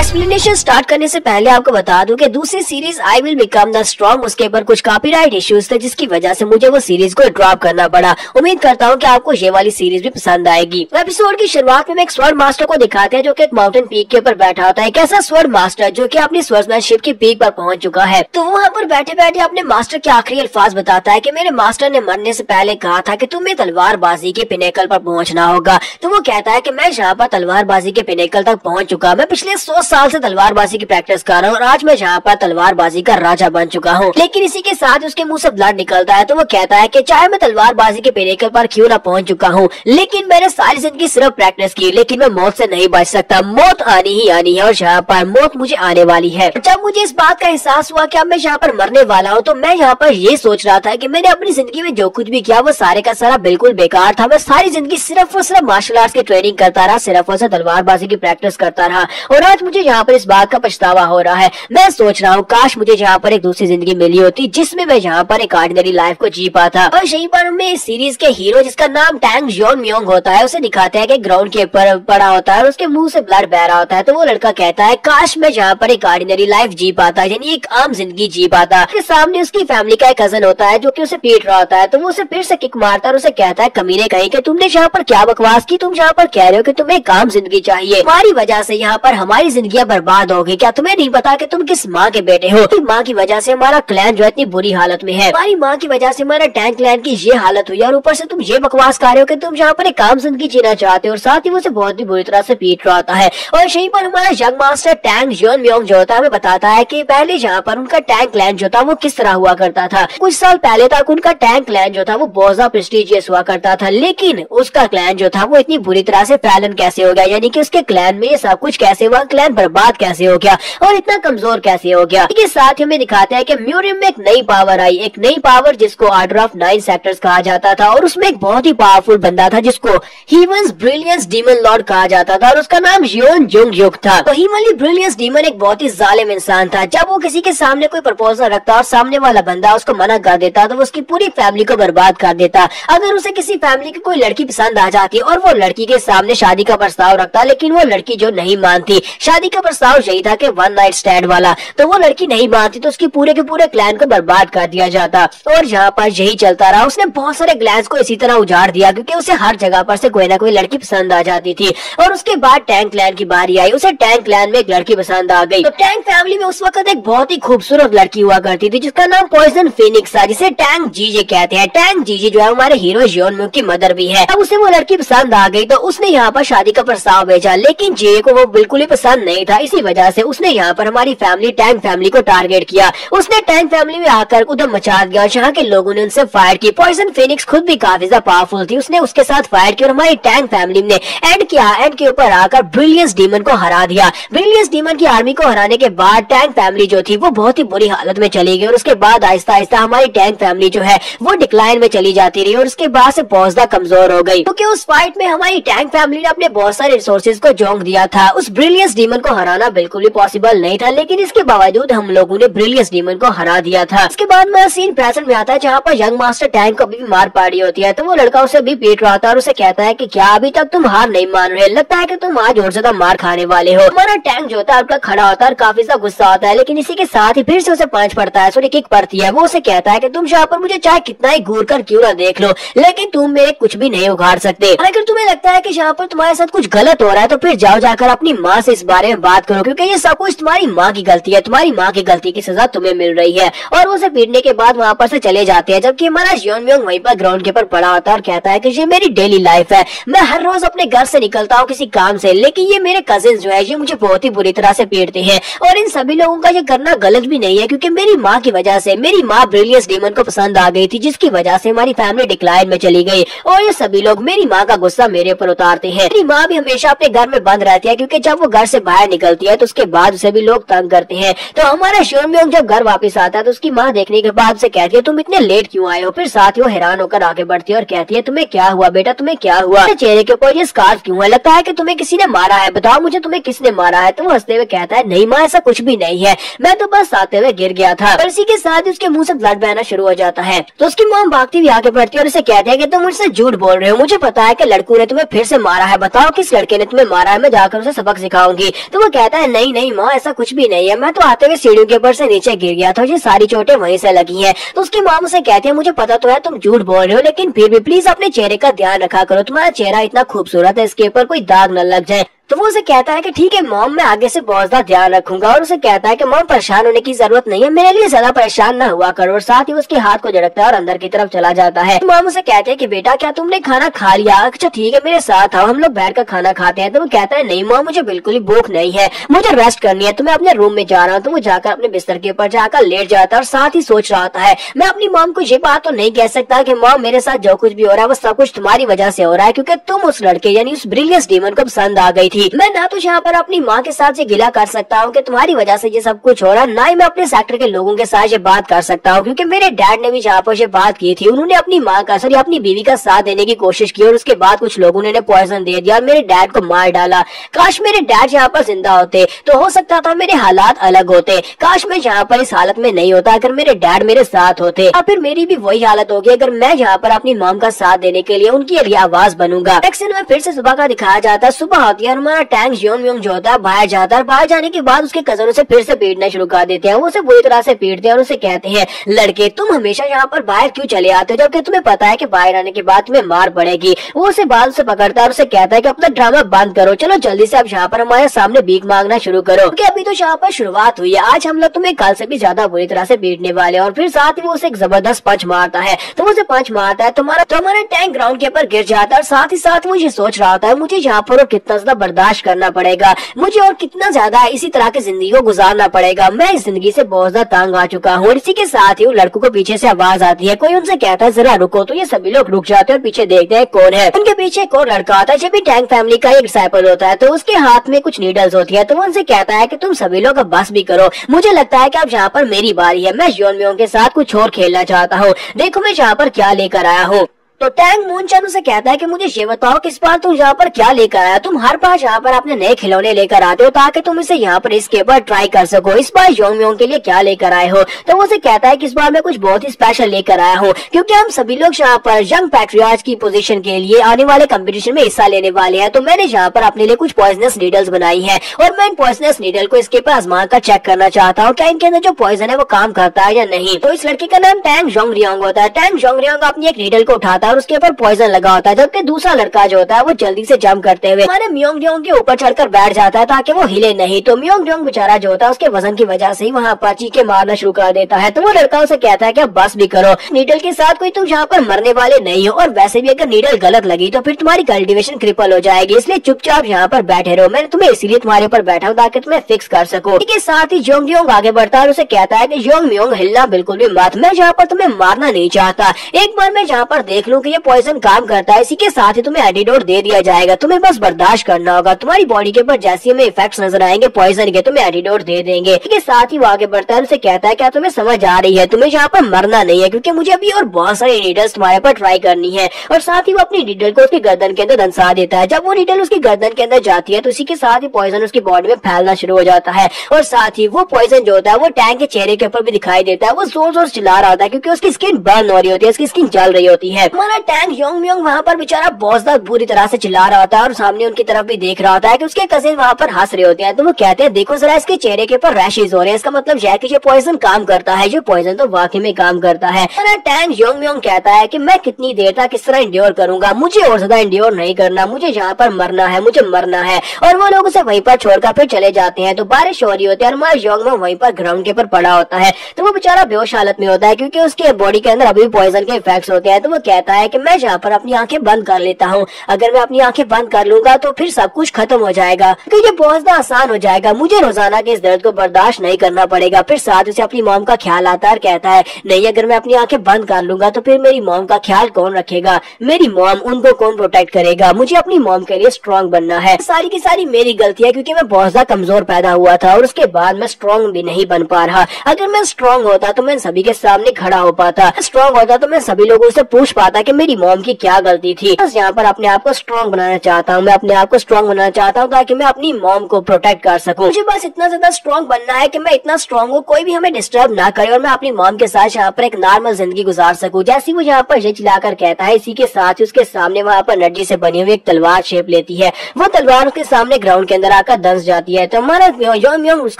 Explanation start करने से पहले आपको बता दूं कि दूसरी series I will become the strong, उसके ऊपर कुछ कॉपीराइट इश्यूज थे जिसकी वजह से मुझे वो सीरीज को ड्रॉप करना पड़ा। उम्मीद करता हूं कि आपको ये वाली सीरीज भी पसंद आएगी। एपिसोड की शुरुआत में एक स्वॉर्ड मास्टर को दिखाते हैं जो कि एक माउंटेन पीक के ऊपर बैठा होता है। एक ऐसा स्वॉर्ड मास्टर जो कि अपनी स्वॉर्ड्समैनशिप की पीक पर पहुंच चुका है। तो वहाँ पर बैठे बैठे अपने मास्टर के आखिरी अल्फाज बताता है कि मेरे मास्टर ने मरने से पहले कहा था कि तुम्हें तलवारबाजी के पिनेकल पर पहुंचना होगा। तो वो कहता है कि मैं यहाँ पर तलवारबाजी के पिनेकल तक पहुंच चुका। मैं पिछले 100 साल से तलवारबाजी की प्रैक्टिस कर रहा हूँ और आज मैं यहाँ पर तलवारबाजी का राजा बन चुका हूँ। लेकिन इसी के साथ उसके मुंह से ब्लड निकलता है। तो वो कहता है कि चाहे मैं तलवारबाजी के पिनेकल पर क्यों ना पहुंच चुका हूँ, लेकिन मैंने सारी जिंदगी सिर्फ प्रैक्टिस की, लेकिन मैं मौत से नहीं बच सकता। मौत आनी ही आनी है और यहाँ पर मौत मुझे आने वाली है। जब मुझे इस बात का एहसास हुआ कि अब मैं यहाँ पर मरने वाला हूँ, तो मैं यहाँ पर ये सोच रहा था कि मैंने अपनी जिंदगी में जो कुछ भी किया वो सारे का सारा बिल्कुल बेकार था। मैं सारी जिंदगी सिर्फ और सिर्फ मार्शल आर्ट्स की ट्रेनिंग करता रहा, सिर्फ और सिर्फ तलवारबाजी की प्रैक्टिस करता रहा और आज मुझे यहाँ पर इस बात का पछतावा हो रहा है। मैं सोच रहा हूँ काश मुझे यहाँ पर एक दूसरी जिंदगी मिली होती जिसमें मैं यहाँ पर एक ऑर्डिनरी लाइफ को जी पाता। और यहीं पर हमें इस सीरीज के हीरो जिसका नाम टैंग योनम्योंग होता है, उसे दिखाते हैं कि ग्राउंड के ऊपर पड़ा होता है और उसके मुंह से ब्लड बह रहा होता है। तो वो लड़का कहता है काश मैं यहाँ पर एक ऑर्डिनरी लाइफ जी पाता, यानी एक आम जिंदगी जी पाता। उसके सामने उसकी फैमिली का एक कजन होता है जो कि उसे पीट रहा होता है। तो वो उसे फिर से किक मारता है और उसे कहता है कमीने कहीं कि तुमने यहाँ पर क्या बकवास की, तुम यहाँ पर कह रहे हो कि तुम्हें एक आम जिंदगी चाहिए, तुम्हारी वजह से यहाँ पर हमारी जिंदगियां बर्बाद हो गई। क्या तुम्हें नहीं पता कि तुम किस माँ के बेटे हो? माँ की वजह से हमारा क्लैन जो है इतनी बुरी हालत में है, हमारी माँ की वजह से हमारा टैंक क्लैन की ये हालत हुई और ऊपर से तुम ये बकवास कर रहे हो कि तुम यहाँ पर एक आम जिंदगी जीना चाहते हो। और साथ ही वो उसे बहुत ही बुरी तरह से पीट रहा होता है। और यहीं पर हमारा यंग मास्टर टैंग योनम्योंग जो होता है हमें बताता है कि पहले यहाँ पर उनका टैंक क्लैन जो था वो किस तरह हुआ करता था। कुछ साल पहले तक उनका टैंक क्लैन जो था वो बहुत ज्यादा प्रेस्टिजियस हुआ करता था, लेकिन उसका क्लैन जो था वो इतनी बुरी तरह से फैलन कैसे हो गया, यानी कि उसके क्लैन में ये सब कुछ कैसे हुआ, क्लैन बर्बाद कैसे हो गया और इतना कमजोर कैसे हो गया। इसके साथ ही हमें दिखाते हैं कि म्यूरियम में एक नई पावर आई, एक नई पावर जिसको ऑर्डर ऑफ 9 सेक्टर्स कहा जाता था और उसमें एक बहुत ही पावरफुल बंदा था जिसको हीवंस ब्रिलियंस डीमन लॉर्ड कहा जाता था और उसका नाम योन जुंग युग था। तो हीवनली ब्रिलियंस डीमन एक बहुत ही जालिम इंसान था। जब वो किसी के सामने कोई प्रपोजल रखता और सामने वाला बंदा उसको मना कर देता तो वो उसकी पूरी फैमिली को बर्बाद कर देता। अगर उसे किसी फैमिली की कोई लड़की पसंद आ जाती और वो लड़की के सामने शादी का प्रस्ताव रखता, लेकिन वो लड़की जो नहीं मानती, शादी का प्रस्ताव यही था कि 1 नाइट स्टैंड वाला, तो वो लड़की नहीं मानती तो उसकी पूरे के पूरे क्लैन को बर्बाद कर दिया जाता। और यहाँ पर यही चलता रहा। उसने बहुत सारे क्लैंस को इसी तरह उजाड़ दिया क्योंकि उसे हर जगह पर से कोई ना कोई लड़की पसंद आ जाती थी। और उसके बाद टैंक क्लैन की बारी आई, उसे टैंक क्लैन में एक लड़की पसंद आ गई। तो टैंक फैमिली में उस वक्त एक बहुत ही खूबसूरत लड़की हुआ करती थी जिसका नाम पॉइजन फिनिक्स था, जिसे टैंक जीजे कहते हैं। टैंक जीजे जो है हमारे हीरो योनम्योंग की मदर भी है। अब उसे वो लड़की पसंद आ गई तो उसने यहाँ पर शादी का प्रस्ताव भेजा, लेकिन जे को वो बिल्कुल ही पसंद नहीं था। इसी वजह से उसने यहाँ पर हमारी फैमिली टैंक फैमिली को टारगेट किया। उसने टैंक फैमिली में आकर उधम मचा दिया और यहाँ के लोगों ने उनसे फायर की। पॉइजन फिनिक्स खुद भी काफी ज्यादा पावरफुल थी, उसने उसके साथ फायर की और हमारी टैंक फैमिली ने एंड किया। एंड के ऊपर आकर ब्रिलियंस डीमन को हरा दिया। ब्रिलियंस डीमन की आर्मी को हराने के बाद टैंक फैमिली जो थी वो बहुत ही बुरी हालत में चली गई और उसके बाद आहिस्ता आहिस्ता हमारी टैंक फैमिली जो है वो डिक्लाइन में चली जाती रही और उसके बाद से बहुत ज्यादा कमजोर हो गई क्योंकि उस फाइट में हमारी टैंक फैमिली ने अपने बहुत सारे रिसोर्सेज को झोंक दिया था। उस ब्रिलियंस डीमन को हराना बिल्कुल भी पॉसिबल नहीं था, लेकिन इसके बावजूद हम लोगों ने ब्रिलियंस डीमन को हरा दिया था। इसके बाद में सीन प्रेजेंट में आता है जहाँ पर यंग मास्टर टैंक को भी मार पा रही होती है। तो वो लड़का उसे भी पीट रहा था और उसे कहता है कि क्या अभी तक तुम हार नहीं मान रहे, लगता है कि तुम आज और ज्यादा मार खाने वाले हो। हमारा टैंक जो होता है आपका खड़ा होता है और काफी ज्यादा गुस्सा होता है, लेकिन इसी के साथ ही फिर से उसे पंच पड़ता है, सॉरी किक पड़ती है। वो उसे कहता है कि तुम यहाँ पर मुझे चाहे कितना ही घूर कर क्यों ना देख लो, लेकिन तुम मेरे कुछ भी नहीं उखाड़ सकते। अगर तुम्हें लगता है कि यहाँ पर तुम्हारे साथ कुछ गलत हो रहा है तो फिर जाओ जाकर अपनी माँ से इस बारे में बात करो, क्योंकि ये सब कुछ तुम्हारी माँ की गलती है, तुम्हारी माँ की गलती की सजा तुम्हें मिल रही है। और उसे पीटने के बाद वहाँ पर से चले जाते हैं, जबकि हमारा योनम्योंग वहीं पर ग्राउंड के ऊपर पड़ा होता है और कहता है कि ये मेरी डेली लाइफ है, मैं हर रोज अपने घर से निकलता हूँ किसी काम से, लेकिन ये मेरे कजिन जो है ये मुझे बहुत ही बुरी तरह से पीटते हैं और इन सभी लोगों का ये करना गलत भी नहीं है क्योंकि मेरी माँ की वजह से, मेरी माँ ब्रिलियंस डीमन को पसंद आ गई थी जिसकी वजह से हमारी फैमिली डिक्लाइन में चली गई और ये सभी लोग मेरी माँ का गुस्सा मेरे ऊपर उतारते हैं। मेरी माँ भी हमेशा अपने घर में बंद रहती है क्योंकि जब वो घर से बाहर निकलती है तो उसके बाद उसे भी लोग तंग करते हैं। तो हमारा योनम्योंग जब घर वापस आता है तो उसकी माँ देखने के बाद उसे कहती है तुम इतने लेट क्यों आए हो। फिर साथ ही वो हैरान होकर आगे बढ़ती है और कहती है तुम्हें क्या हुआ बेटा, तुम्हें क्या हुआ, चेहरे के ऊपर ये स्कार्फ क्यों है, लगता है कि तुम्हें किसी ने मारा है, बताओ मुझे तुम्हें किसने मारा है। तो वो हंसते हुए कहता है नहीं माँ ऐसा कुछ भी नहीं है, मैं तो बस आते हुए गिर गया था। और इसी के साथ ही उसके मुंह से ब्लड बहना शुरू हो जाता है। तो उसकी माँ भागती हुई आगे बढ़ती है और उसे कहते हैं कि तुम मुझसे झूठ बोल रहे हो, मुझे पता है कि लड़कों ने तुम्हें फिर से मारा है, बताओ किस लड़के ने तुम्हें मारा है, मैं जाकर उसे सबक सिखाऊंगी। तो वो कहता है नहीं नहीं माँ, ऐसा कुछ भी नहीं है, मैं तो आते हुए सीढ़ियों के ऊपर से नीचे गिर गया था, ये सारी चोटें वहीं से लगी हैं। तो उसकी माँ उसे कहती है मुझे पता तो है तुम झूठ बोल रहे हो, लेकिन फिर भी प्लीज अपने चेहरे का ध्यान रखा करो, तुम्हारा चेहरा इतना खूबसूरत है, इसके ऊपर कोई दाग न लग जाए। तो वो उसे कहता है कि ठीक है मॉम, मैं आगे से बहुत ज्यादा ध्यान रखूंगा। और उसे कहता है कि मॉम परेशान होने की जरूरत नहीं है, मेरे लिए ज्यादा परेशान ना हुआ करो। और साथ ही उसके हाथ को झड़कता है और अंदर की तरफ चला जाता है। तो मॉम उसे कहते हैं कि बेटा क्या तुमने खाना खा लिया? अच्छा ठीक है, मेरे साथ आओ, हम लोग बैठ कर खाना खाते हैं। तो वो कहता है नहीं मॉम, मुझे बिल्कुल ही भूख नहीं है, मुझे रेस्ट करनी है, तो मैं अपने रूम में जा रहा हूँ। तो वो जाकर अपने बिस्तर के ऊपर जाकर लेट जाता है और साथ ही सोच रहा होता है मैं अपनी मॉम को ये बात तो नहीं कह सकता कि मॉम मेरे साथ जो कुछ भी हो रहा है वो सब कुछ तुम्हारी वजह से हो रहा है, क्योंकि तुम उस लड़के यानी उस ब्रिलियंस डीमन को पसंद आ गई थी। मैं ना तो यहाँ पर अपनी माँ के साथ ये गिला कर सकता हूँ कि तुम्हारी वजह से ये सब कुछ हो रहा है, ना ही मैं अपने सेक्टर के लोगों के साथ ये बात कर सकता हूँ, क्योंकि मेरे डैड ने भी जहाँ पर ये बात की थी, उन्होंने अपनी माँ का सॉरी अपनी बीवी का साथ देने की कोशिश की और उसके बाद कुछ लोगों ने पॉइजन दे दिया और मेरे डैड को मार डाला। काश मेरे डैड यहाँ पर जिंदा होते तो हो सकता था मेरे हालात अलग होते। काश मैं यहाँ पर इस हालत में नहीं होता अगर मेरे डैड मेरे साथ होते, और फिर मेरी भी वही हालत होगी अगर मैं यहाँ पर अपनी मॉम का साथ देने के लिए उनके लिए आवाज बनूंगा। नेक्स्ट सीन में फिर से सुबह का दिखाया जाता है। सुबह होती है और हमारा टैंक जियोन म्योंग जो होता है बाहर जाता है। बाहर जाने के बाद उसके कजन उसे फिर से पीटना शुरू कर देते हैं। वो उसे बुरी तरह से पीटते हैं और उसे कहते हैं लड़के तुम हमेशा यहाँ पर बाहर क्यों चले आते हो जबकि तुम्हें पता है कि बाहर आने के बाद तुम्हें मार पड़ेगी। वो उसे बाल से पकड़ता है और उसे कहता है कि अपना ड्रामा बंद करो, चलो जल्दी से अब यहाँ पर हमारे सामने भीख मांगना शुरू करो, क्योंकि अभी तो यहाँ पर शुरुआत हुई है, आज हम लोग तुम्हें कल से भी ज्यादा बुरी तरह से पीटने वाले। और फिर साथ ही वो उसे एक जबरदस्त पंच मारता है। तो वो उसे पंच मारता है, तुम्हारा टैंक ग्राउंड के ऊपर गिर जाता है। और साथ ही साथ वो ये सोच रहा होता है मुझे यहाँ पर और कितना ज्यादा बर्दाश्त करना पड़ेगा, मुझे और कितना ज्यादा इसी तरह की जिंदगी को गुजारना पड़ेगा, मैं इस जिंदगी से बहुत ज्यादा तंग आ चुका हूँ। इसी के साथ ही वो लड़कों को पीछे से आवाज आती है, कोई उनसे कहता है जरा रुको। तो ये सभी लोग रुक जाते हैं और पीछे देखते हैं कौन है। उनके पीछे एक और लड़का आता है जो भी टैंक फैमिली का एक डिसाइपल होता है। तो उसके हाथ में कुछ नीडल्स होती है। तो वो उनसे कहता है कि तुम सभी लोग अब बस भी करो, मुझे लगता है कि अब यहाँ पर मेरी बारी है, मैं जियोन म्योंग के साथ कुछ और खेलना चाहता हूँ, देखो मैं यहाँ पर क्या लेकर आया हूँ। तो टैंक मूनचन उसे कहता है कि मुझे ये बताओ किस बार तुम यहाँ पर क्या लेकर आया? तुम हर बार यहाँ पर अपने नए खिलौने लेकर आते हो ताकि तुम इसे यहाँ पर इसके ऊपर ट्राई कर सको, इस बार जियोन म्योंग के लिए क्या लेकर आए हो? तो वो उसे कहता है कि इस बार मैं कुछ बहुत ही स्पेशल लेकर आया हूँ, क्योंकि हम सभी लोग यहाँ पर यंग पैट्रियार्च की पोजीशन के लिए आने वाले कंपटीशन में हिस्सा लेने वाले हैं। तो मैंने यहाँ पर अपने लिए कुछ पॉइजनस नीडल्स बनाई है और मैं इन पॉइजनस नीडल को इसके ऊपर आजमा कर चेक करना चाहता हूँ क्या इनके अंदर जो पॉइजन है वो काम करता है या नहीं। तो इस लड़के का नाम टैंक जोंगरियांग होता है। टैंक जोंगरियांग अपनी एक नीडल को उठाता है और उसके ऊपर पॉइजन लगा होता है, जबकि दूसरा लड़का जो होता है वो जल्दी से जंप करते हुए हमारे म्योंगड्योंग के ऊपर चढ़कर बैठ जाता है ताकि वो हिले नहीं। तो म्योंगड्योंग बेचारा जो होता है उसके वजन की वजह से ही वहाँ पर चीखे मारना शुरू कर देता है। तो वो लड़का उसे कहता है कि अब बस भी करो, नीडल के साथ कोई तुम यहाँ पर मरने वाले नहीं हो, और वैसे भी अगर नीडल गलत लगी तो फिर तुम्हारी कल्टीवेशन क्रिपल हो जाएगी, इसलिए चुपचाप यहाँ पर बैठे रहो, मैंने तुम्हें इसीलिए तुम्हारे ऊपर बैठा हूँ ताकि तुम्हें फिक्स कर सको। इसके साथ ही जोंगड्योंग आगे बढ़ता है और उसे कहता है कि जियोन म्योंग हिलना बिल्कुल भी मत, मैं यहाँ पर तुम्हें मारना नहीं चाहता, एक बार मैं यहाँ पर देख लूँ कि ये पॉइजन काम करता है, इसी के साथ ही तुम्हें एंटीडोट दे दिया जाएगा, तुम्हें बस बर्दाश्त करना होगा, तुम्हारी बॉडी के ऊपर जैसे हमें इफेक्ट्स नजर आएंगे पॉइजन के तुम्हें एंटीडोट दे देंगे। इसके साथ ही वो आगे बढ़ता है, उसे कहता है क्या तुम्हें समझ आ रही है, तुम्हें यहाँ पर मरना नहीं है, क्योंकि मुझे अभी और बहुत सारी नीडल्स तुम्हारे पर ट्राई करनी है। और साथ ही वो अपनी नीडल को उसकी गर्दन के अंदर धंसा देता है। जब वो नीडल उसकी गर्दन के अंदर जाती है तो उसी के साथ ही पॉइजन उसकी बॉडी में फैलना शुरू हो जाता है, और साथ ही वो पॉइजन जो होता है वो टैंक के चेहरे के ऊपर भी दिखाई देता है। वो जोर जोर चिल्ला रहा होता है क्योंकि उसकी स्किन बर्न हो रही होती है, उसकी स्किन जल रही होती है। हमारा टैंक जियोन म्योंग वहाँ पर बेचारा बहुत ज्यादा बुरी तरह से चिल्ला रहा होता है और सामने उनकी तरफ भी देख रहा होता है कि उसके कजिन वहाँ पर हंस रहे होते हैं। तो वो कहते हैं देखो जरा इसके चेहरे के ऊपर रैशेज हो रहे हैं, इसका मतलब यह है कि ये पॉइजन काम करता है, ये पॉइजन तो वाकई में काम करता है। टैंक जियोन म्योंग कहता है कि मैं कितनी देर तक इस तरह इंड्योर करूंगा, मुझे और ज्यादा इंड्योर नहीं करना, मुझे यहाँ पर मरना है, मुझे मरना है। और वो लोग उसे वहीं पर छोड़कर फिर चले जाते हैं। तो बारिश हो रही होती है और हमारा जियोन म्योंग वहीं पर ग्राउंड के ऊपर पड़ा होता है। तो वो बेचारा बेहोश हालत में होता है क्योंकि उसके बॉडी के अंदर अभी पॉइजन के इफेक्ट्स होते हैं। तो वो कहता है कि मैं यहाँ पर अपनी आंखें बंद कर लेता हूँ, अगर मैं अपनी आंखें बंद कर लूंगा तो फिर सब कुछ खत्म हो जाएगा, क्योंकि ये बहुत ज्यादा आसान हो जाएगा, मुझे रोजाना के इस दर्द को बर्दाश्त नहीं करना पड़ेगा। फिर साथ उसे अपनी मॉम का ख्याल आता है और कहता है नहीं, अगर मैं अपनी आंखें बंद कर लूंगा तो फिर मेरी मॉम का ख्याल कौन रखेगा, मेरी मॉम उनको कौन प्रोटेक्ट करेगा, मुझे अपनी मॉम के लिए स्ट्रॉन्ग बनना है। सारी की सारी मेरी गलती है क्योंकि मैं बहुत ज्यादा कमजोर पैदा हुआ था और उसके बाद मैं स्ट्रॉन्ग भी नहीं बन पा रहा। अगर मैं स्ट्रॉन्ग होता तो मैं सभी के सामने खड़ा हो पाता, स्ट्रॉन्ग होता तो मैं सभी लोगों से पूछ पाता था कि मेरी मॉम की क्या गलती थी। बस यहाँ पर अपने आप को स्ट्रॉन्ग बनाना चाहता हूँ, मैं अपने आप को स्ट्रॉन्ग बनाना चाहता हूँ ताकि मैं अपनी मॉम को प्रोटेक्ट कर सकूँ। मुझे बस इतना ज्यादा स्ट्रॉन्ग बनना है कि मैं इतना स्ट्रॉन्ग हूँ, कोई भी हमें डिस्टर्ब ना करे और मैं अपनी मॉम के साथ यहाँ पर एक नॉर्मल जिंदगी गुजार सकूँ। जैसे वो यहाँ पर ये चिल्लाकर कहता है, इसी के साथ ही उसके सामने वहाँ पर नड्डी से बनी हुई एक तलवार शेप लेती है। वो तलवार उसके सामने ग्राउंड के अंदर आकर दंस जाती है। तो हमारा योंग उस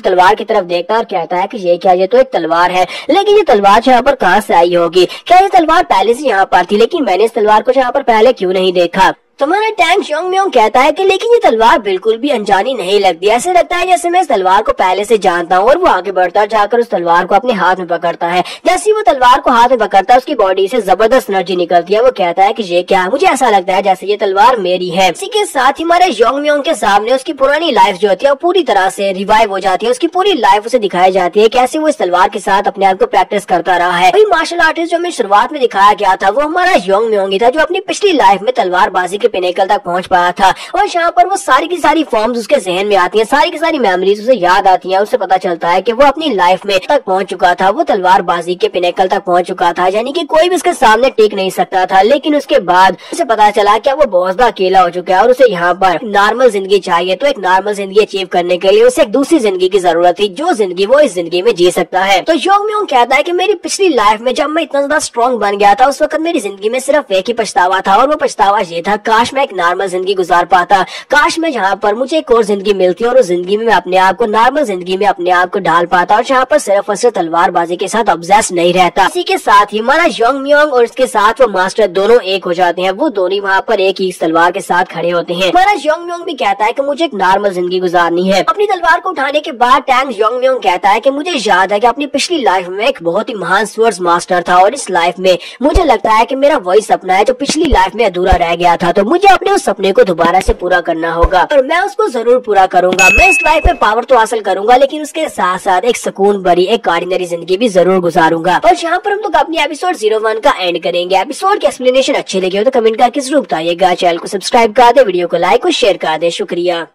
तलवार की तरफ देखता है और कहता है कि ये क्या, ये तो एक तलवार है, लेकिन ये तलवार यहाँ पर कहाँ से आई होगी? क्या ये तलवार पहले से यहाँ पर थी, लेकिन मैंने इस तलवार को यहाँ पर पहले क्यों नहीं देखा? तो हमारा टैंग योंग कहता है कि लेकिन ये तलवार बिल्कुल भी अनजानी नहीं लगती, ऐसे लगता है जैसे मैं इस तलवार को पहले से जानता हूँ। और वो आगे बढ़ता जाकर उस तलवार को अपने हाथ में पकड़ता है। जैसे वो तलवार को हाथ में पकड़ता है, उसकी बॉडी से जबरदस्त एनर्जी निकलती है। वो कहता है कि ये क्या है? मुझे ऐसा लगता है जैसे ये तलवार मेरी है। इसी के साथ ही हमारे योंग के सामने उसकी पुरानी लाइफ जो होती है वो पूरी तरह से रिवाइव हो जाती है। उसकी पूरी लाइफ उसे दिखाई जाती है, कैसे वो इस तलवार के साथ अपने आप को प्रैक्टिस करता रहा है। वही मार्शल आर्टिस्ट जो हमें शुरुआत में दिखाया गया था वो हमारा योंग ही था, जो अपनी पिछली लाइफ में तलवारबाजी के पिनेकल तक पहुंच पाया था। और यहाँ पर वो सारी की सारी फॉर्म्स उसके जहन में आती हैं, सारी की सारी मेमोरीज उसे याद आती हैं। उससे पता चलता है कि वो अपनी लाइफ में तक पहुंच चुका था, वो तलवारबाजी के पिनेकल तक पहुंच चुका था, यानी कि कोई भी उसके सामने टिक नहीं सकता था। लेकिन उसके बाद उसे पता चला कि वो बहुत ज्यादा अकेला हो चुका है और उसे यहाँ पर नॉर्मल जिंदगी चाहिए। तो एक नॉर्मल जिंदगी अचीव करने के लिए उसे एक दूसरी जिंदगी की जरूरत थी, जो जिंदगी वो इस जिंदगी में जी सकता है। तो योंग कहता है कि मेरी पिछली लाइफ में जब मैं इतना ज्यादा स्ट्रॉन्ग बन गया था, उस वक्त मेरी जिंदगी में सिर्फ एक ही पछतावा था, और वो पछतावा ये था, काश मैं एक नॉर्मल जिंदगी गुजार पाता, काश मैं यहाँ पर मुझे एक और जिंदगी मिलती और उस जिंदगी में मैं अपने आप को नॉर्मल जिंदगी में अपने आप को ढाल पाता और यहाँ पर सिर्फ और सिर्फ तलवारबाजी के साथ ऑब्सेस नहीं रहता। इसी के साथ ही हमारा योंग और उसके साथ वो मास्टर दोनों एक हो जाते हैं। वो दोनों वहाँ पर एक ही तलवार के साथ खड़े होते हैं। हमारा योंग भी कहता है कि मुझे एक नॉर्मल जिंदगी गुजारनी है। अपनी तलवार को उठाने के बाद टैंग योंग कहता है कि मुझे याद है कि अपनी पिछली लाइफ में एक बहुत ही महान स्वर्ड्स मास्टर था, और इस लाइफ में मुझे लगता है कि मेरा वही सपना है जो पिछली लाइफ में अधूरा रह गया था। तो मुझे अपने उस सपने को दोबारा से पूरा करना होगा और मैं उसको जरूर पूरा करूंगा। मैं इस लाइफ में पावर तो हासिल करूंगा, लेकिन उसके साथ साथ एक सुकून भरी एक ऑर्डिनरी जिंदगी भी जरूर गुजारूंगा। और यहाँ पर हम लोग अपनी एपिसोड 01 का एंड करेंगे। एपिसोड की एक्सप्लेनेशन अच्छी लगी हो तो कमेंट करके जरूर बताइएगा। चैनल को सब्सक्राइब कर दे, वीडियो को लाइक और शेयर कर दे। शुक्रिया।